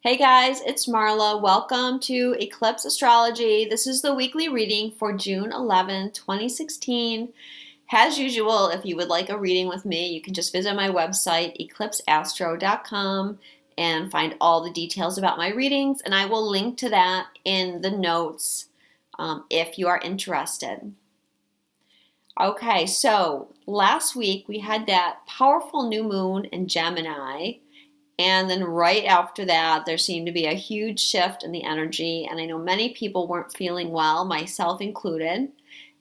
Hey guys, it's Marla. Welcome to Eclipse Astrology. This is the weekly reading for June 11, 2016. As usual, if you would like a reading with me, you can just visit my website, eclipseastro.com, and find all the details about my readings, and I will link to that in the notes if you are interested. Okay, so last week we had that powerful new moon in Gemini. And then right after that, there seemed to be a huge shift in the energy. And I know many people weren't feeling well, myself included.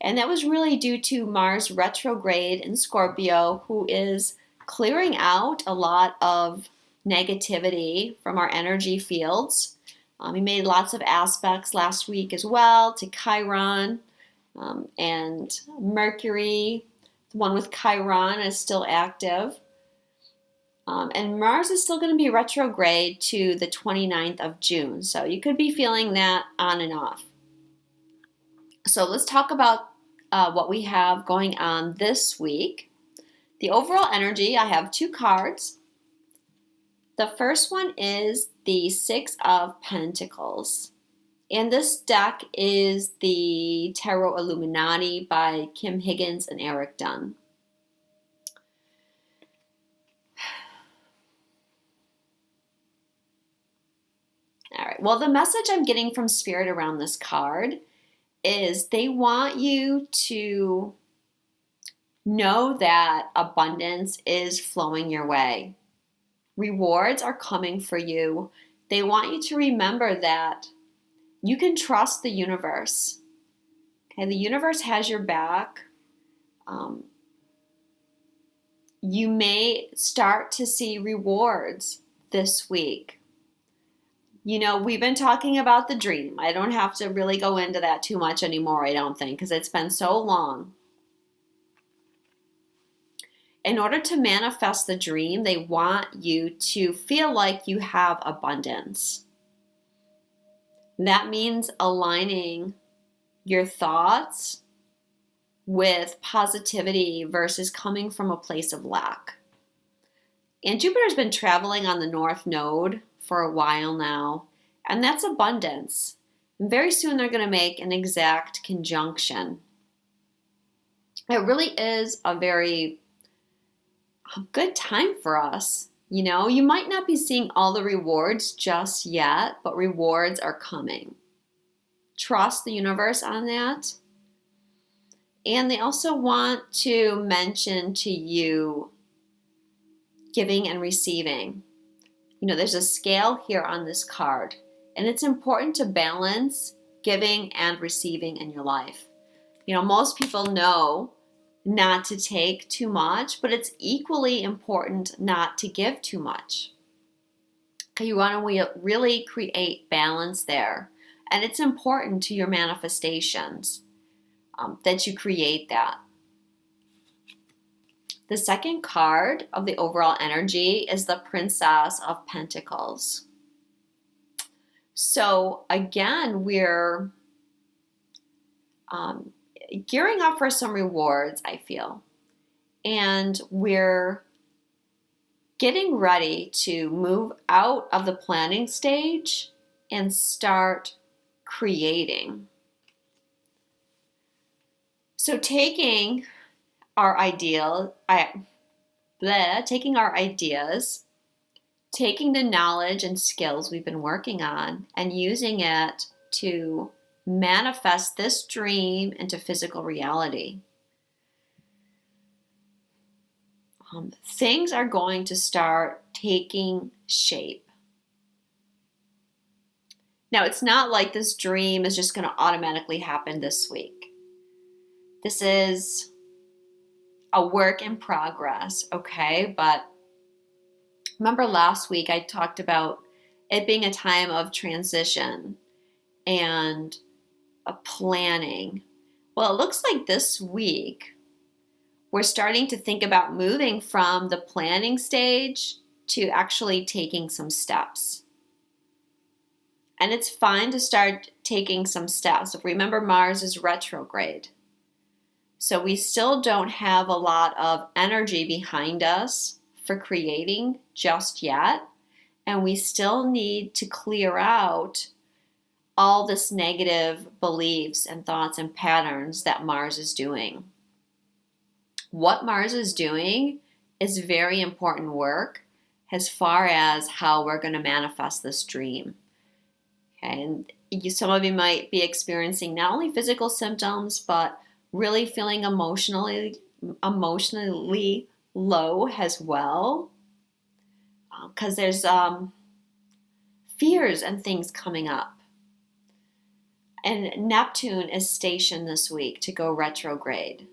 And that was really due to Mars retrograde in Scorpio, who is clearing out a lot of negativity from our energy fields. He made lots of aspects last week as well to Chiron and Mercury. The one with Chiron is still active. And Mars is still going to be retrograde to the 29th of June. So you could be feeling that on and off. So let's talk about what we have going on this week. The overall energy, I have two cards. The first one is the Six of Pentacles. And this deck is the Tarot Illuminati by Kim Higgins and Eric Dunn. All right, well, the message I'm getting from Spirit around this card is they want you to know that abundance is flowing your way. Rewards are coming for you. They want you to remember that you can trust the universe. Okay, the universe has your back. You may start to see rewards this week. You know, we've been talking about the dream. I don't have to really go into that too much anymore, I don't think, because it's been so long. In order to manifest the dream, they want you to feel like you have abundance. That means aligning your thoughts with positivity versus coming from a place of lack. And Jupiter's been traveling on the North Node for a while now, and that's abundance. And very soon they're going to make an exact conjunction. It really is a very good time for us. You know, you might not be seeing all the rewards just yet, but rewards are coming. Trust the universe on that. And they also want to mention to you giving and receiving. You know, there's a scale here on this card, and it's important to balance giving and receiving in your life. You know, most people know not to take too much, but it's equally important not to give too much. You want to really create balance there, and it's important to your manifestations that you create that. The second card of the overall energy is the Princess of Pentacles. So again, we're gearing up for some rewards, I feel. And we're getting ready to move out of the planning stage and start creating. So taking our ideas, taking the knowledge and skills we've been working on and using it to manifest this dream into physical reality. Things are going to start taking shape. Now, it's not like this dream is just going to automatically happen this week. This is a work in progress, okay? But remember last week I talked about it being a time of transition and a planning. Well, it looks like this week we're starting to think about moving from the planning stage to actually taking some steps. And it's fine to start taking some steps. If remember, Mars is retrograde. So we still don't have a lot of energy behind us for creating just yet. and we still need to clear out all this negative beliefs and thoughts and patterns that Mars is doing. What Mars is doing is very important work as far as how we're going to manifest this dream. Okay, and some of you might be experiencing not only physical symptoms, but really feeling emotionally low as well, because there's fears and things coming up. And Neptune is stationed this week to go retrograde.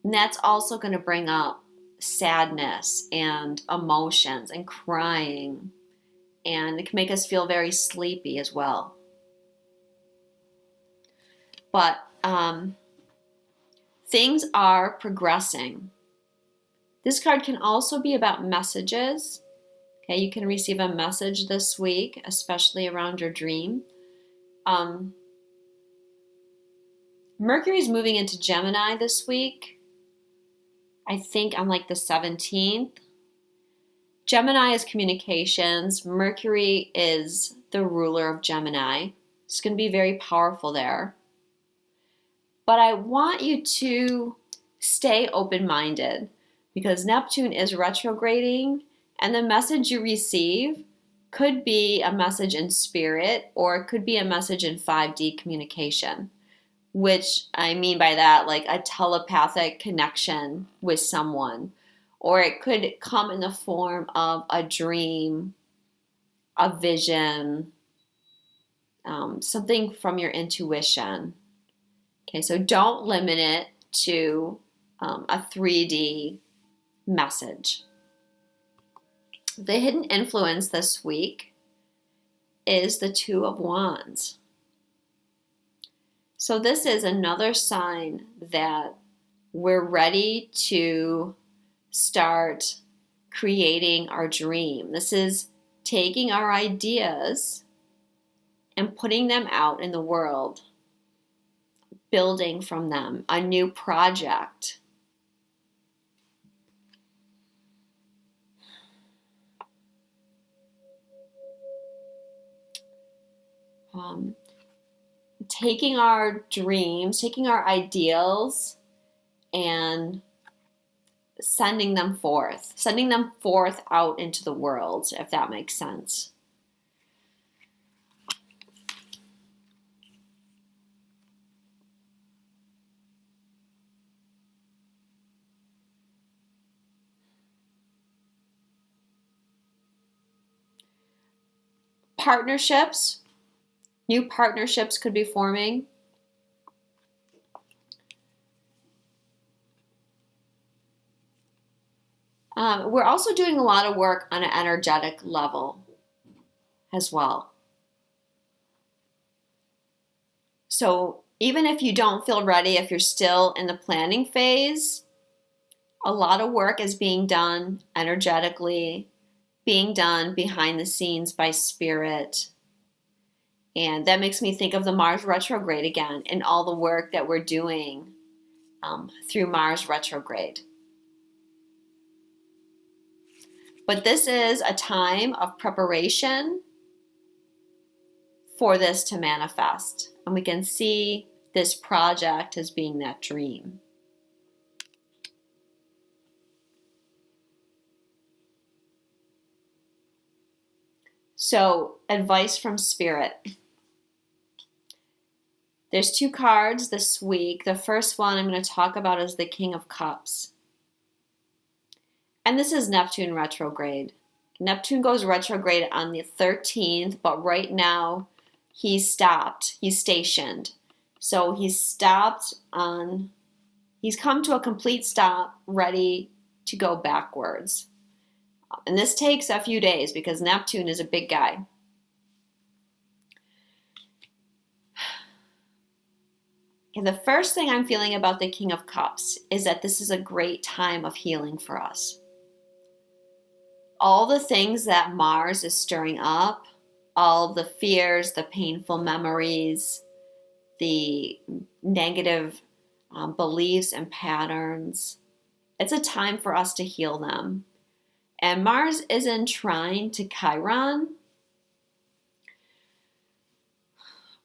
And that's also going to bring up sadness and emotions and crying. And it can make us feel very sleepy as well. But things are progressing. This card can also be about messages. Okay, you can receive a message this week, especially around your dream. Mercury is moving into Gemini this week. I think on like the 17th. Gemini is communications. Mercury is the ruler of Gemini. It's going to be very powerful there. But I want you to stay open-minded because Neptune is retrograding, and the message you receive could be a message in spirit, or it could be a message in 5D communication, which I mean by that, like a telepathic connection with someone, or it could come in the form of a dream, a vision, something from your intuition. Okay, so don't limit it to a 3D message. The hidden influence this week is the Two of Wands. So this is another sign that we're ready to start creating our dream. This is taking our ideas and putting them out in the world, building from them a new project. Taking our dreams, taking our ideals, and sending them forth out into the world, if that makes sense. Partnerships. New partnerships could be forming. We're also doing a lot of work on an energetic level as well. So even if you don't feel ready, if you're still in the planning phase, a lot of work is being done energetically, being done behind the scenes by spirit. And that makes me think of the Mars retrograde again and all the work that we're doing through Mars retrograde. But this is a time of preparation for this to manifest. And we can see this project as being that dream. So, advice from Spirit. There's two cards this week. The first one I'm going to talk about is the King of Cups. And this is Neptune retrograde. Neptune goes retrograde on the 13th, but right now he's stopped. He's stationed. So he's come to a complete stop, ready to go backwards. And this takes a few days because Neptune is a big guy. And the first thing I'm feeling about the King of Cups is that this is a great time of healing for us. All the things that Mars is stirring up, all the fears, the painful memories, the negative beliefs and patterns, it's a time for us to heal them. And Mars is in trine to Chiron,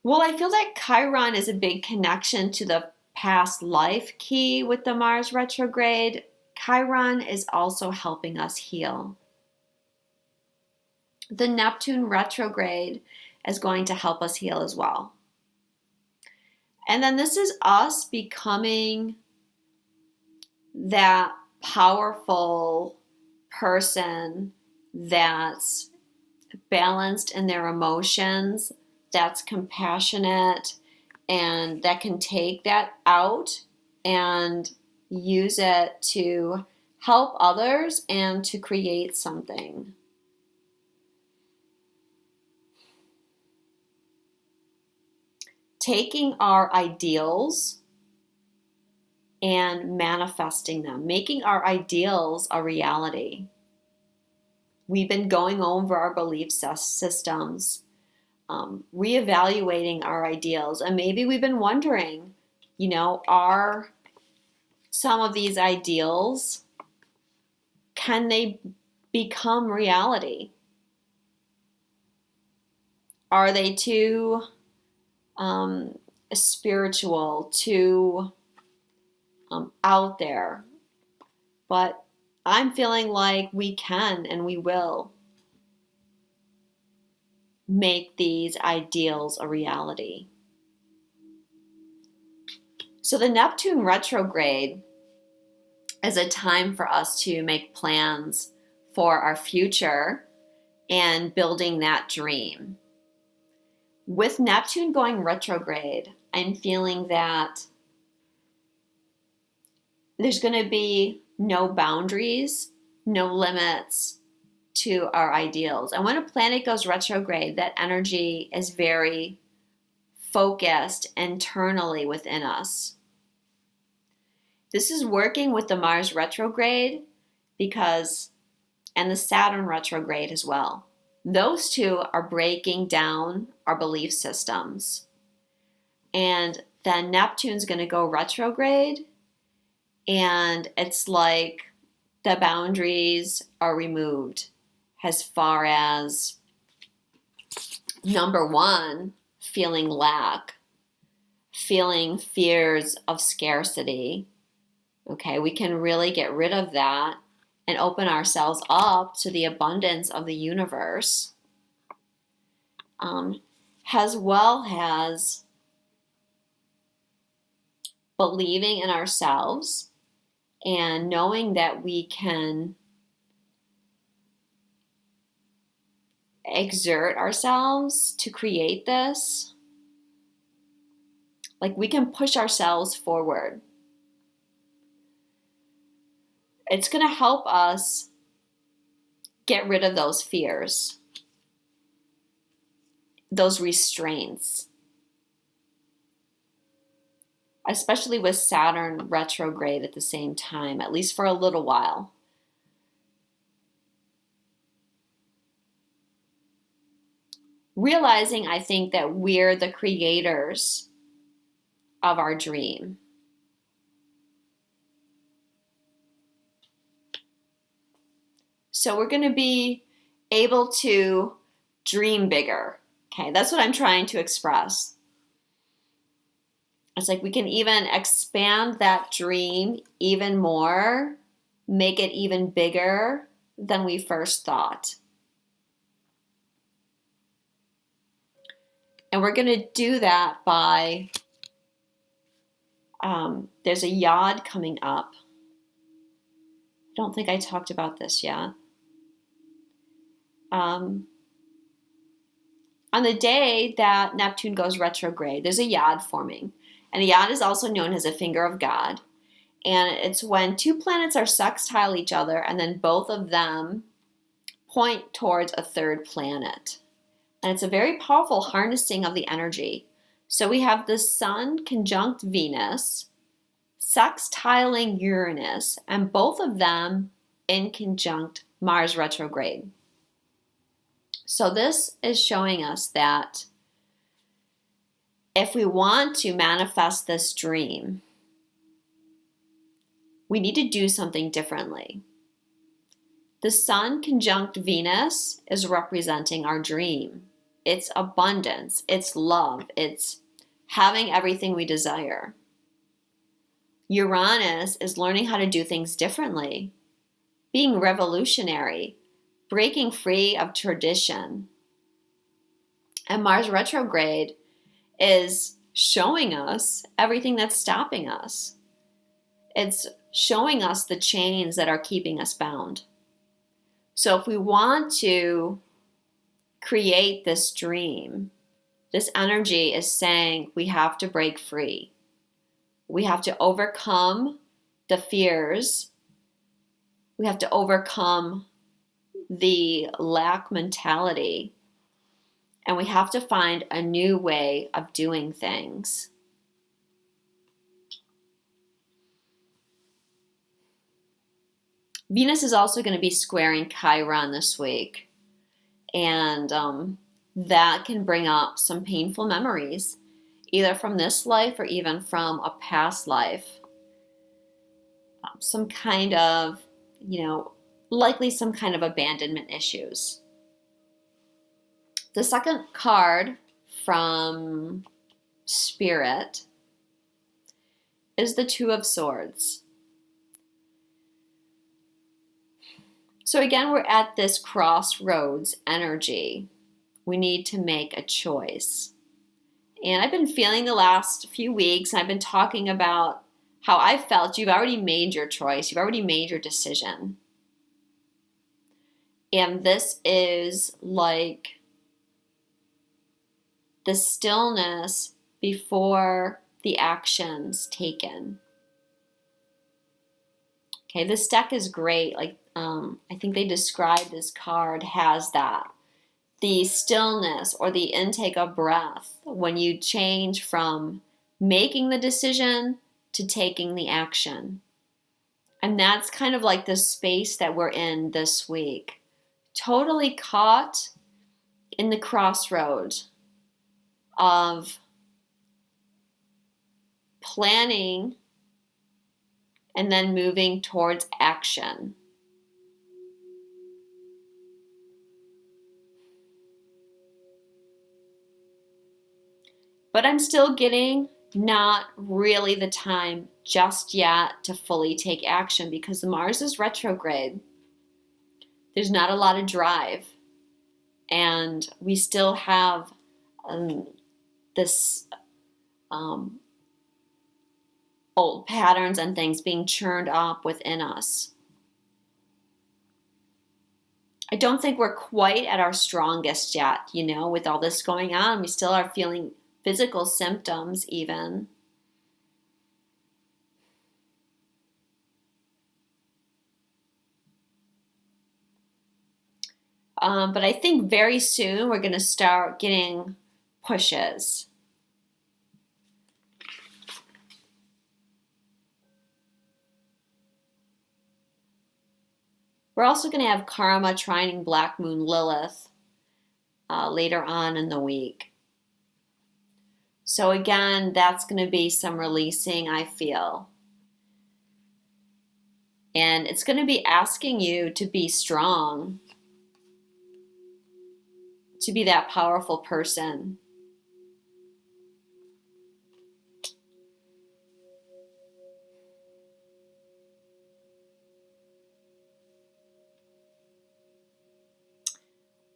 Well, I feel that Chiron is a big connection to the past life key with the Mars retrograde. Chiron is also helping us heal. The Neptune retrograde is going to help us heal as well. And then this is us becoming that powerful person that's balanced in their emotions, that's compassionate, and that can take that out and use it to help others and to create something. Taking our ideals and manifesting them, making our ideals a reality. We've been going over our belief systems, reevaluating our ideals, and maybe we've been wondering, are some of these ideals, can they become reality? Are they too spiritual, too out there? But I'm feeling like we can and we will make these ideals a reality. So the Neptune retrograde is a time for us to make plans for our future and building that dream. With Neptune going retrograde, I'm feeling that there's going to be no boundaries, no limits to our ideals. And when a planet goes retrograde, that energy is very focused internally within us. This is working with the Mars retrograde and the Saturn retrograde as well. Those two are breaking down our belief systems. And then Neptune's going to go retrograde, and it's like the boundaries are removed as far as, number one, feeling lack, feeling fears of scarcity. Okay, we can really get rid of that and open ourselves up to the abundance of the universe, as well as believing in ourselves and knowing that we can exert ourselves to create this. Like, we can push ourselves forward. It's going to help us get rid of those fears, those restraints, especially with Saturn retrograde at the same time, at least for a little while. Realizing, I think, that we're the creators of our dream. So we're going to be able to dream bigger. Okay, that's what I'm trying to express. It's like we can even expand that dream even more, make it even bigger than we first thought. And we're going to do that by, there's a yod coming up. I don't think I talked about this yet. On the day that Neptune goes retrograde, there's a yod forming. And a yod is also known as a finger of God. And it's when two planets are sextile each other and then both of them point towards a third planet. And it's a very powerful harnessing of the energy. So we have the Sun conjunct Venus, sextiling Uranus, and both of them in conjunct Mars retrograde. So this is showing us that if we want to manifest this dream, we need to do something differently. The Sun conjunct Venus is representing our dream. It's abundance. It's love. It's having everything we desire. Uranus is learning how to do things differently, being revolutionary, breaking free of tradition. And Mars retrograde is showing us everything that's stopping us. It's showing us the chains that are keeping us bound. So if we want to create this dream, this energy is saying we have to break free. We have to overcome the fears. We have to overcome the lack mentality. And we have to find a new way of doing things. Venus is also going to be squaring Chiron this week. And that can bring up some painful memories, either from this life or even from a past life. Some kind of, likely some kind of abandonment issues. The second card from Spirit is the Two of Swords. So again, we're at this crossroads energy. We need to make a choice. And I've been feeling the last few weeks, and I've been talking about how I felt you've already made your choice. You've already made your decision. And this is like the stillness before the actions taken. Okay, this deck is great. I think they describe this card has that. The stillness or the intake of breath when you change from making the decision to taking the action. And that's kind of like the space that we're in this week. Totally caught in the crossroad of planning and then moving towards action. But I'm still getting not really the time just yet to fully take action because Mars is retrograde. There's not a lot of drive. And we still have this old patterns and things being churned up within us. I don't think we're quite at our strongest yet, with all this going on. We still are feeling physical symptoms even. But I think very soon we're going to start getting pushes. We're also going to have Karma trining Black Moon Lilith later on in the week. So again, that's going to be some releasing, I feel. And it's going to be asking you to be strong, to be that powerful person.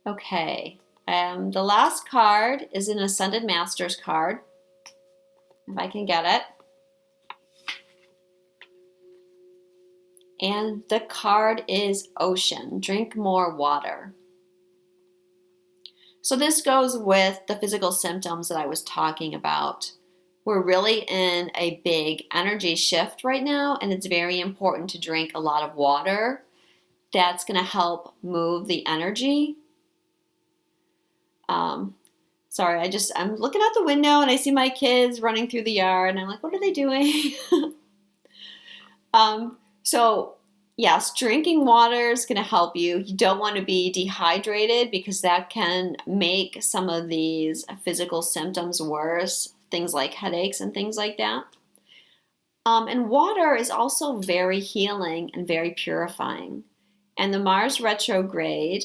Okay, the last card is an Ascended Masters card, if I can get it. And the card is Ocean, drink more water. So this goes with the physical symptoms that I was talking about. We're really in a big energy shift right now, and it's very important to drink a lot of water. That's going to help move the energy. Sorry, I'm looking out the window and I see my kids running through the yard and I'm like, what are they doing? So yes, drinking water is going to help you. You don't want to be dehydrated because that can make some of these physical symptoms worse, things like headaches and things like that. And water is also very healing and very purifying. And the Mars retrograde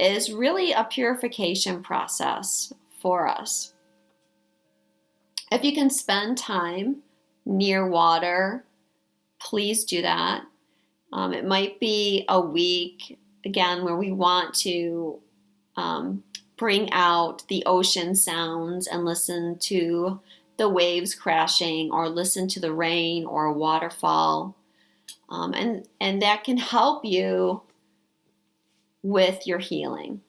is really a purification process for us. If you can spend time near water, please do that. It might be a week, again, where we want to bring out the ocean sounds and listen to the waves crashing, or listen to the rain or a waterfall. And that can help you with your healing.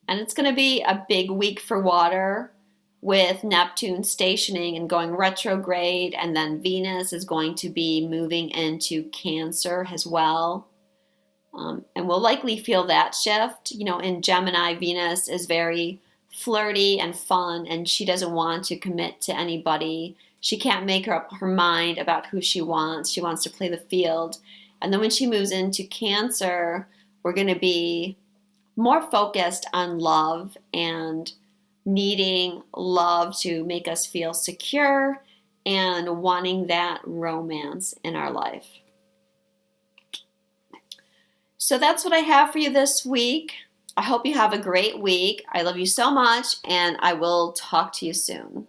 And it's going to be a big week for water, with Neptune stationing and going retrograde, and then Venus is going to be moving into Cancer as well. And we'll likely feel that shift. In Gemini, Venus is very flirty and fun, and she doesn't want to commit to anybody. She can't make up her mind about who she wants. She wants to play the field. And then when she moves into Cancer, we're going to be more focused on love and needing love to make us feel secure and wanting that romance in our life. So that's what I have for you this week. I hope you have a great week. I love you so much, and I will talk to you soon.